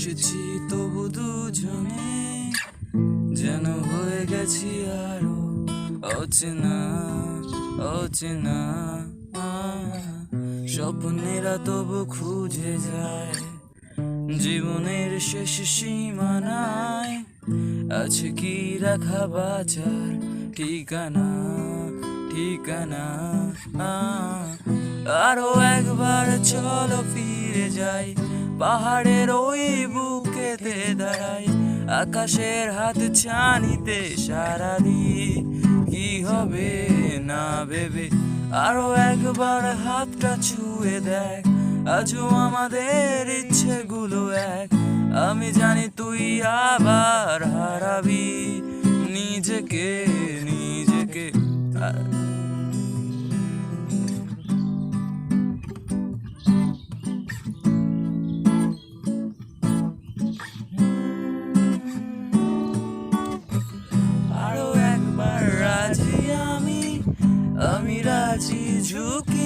এসেছি তবু দুজনে যেন হয়ে গেছি আরো অচেনা অচেনা। স্বপ্নেরা তবু খুঁজে যায় জীবনের শেষ সীমানায়, আছে কি রাখা বাঁচার ঠিকানা ঠিকানা। আরো একবার চলো ফিরে যাই, পাহাড়ের ওই বুকেতে দাঁড়াই, আকাশের হাত ছানিতে সারা দিই কি হবে না ভেবে। আরো একবার হাতটা ছুঁয়ে দেখ, আজও আমাদের ইচ্ছেগুলো এক। আমি জানি তুই আবার হারাবি নিজেকে নিজেকে। আরো একবার রাজি আমি রাজি ঝুঁকি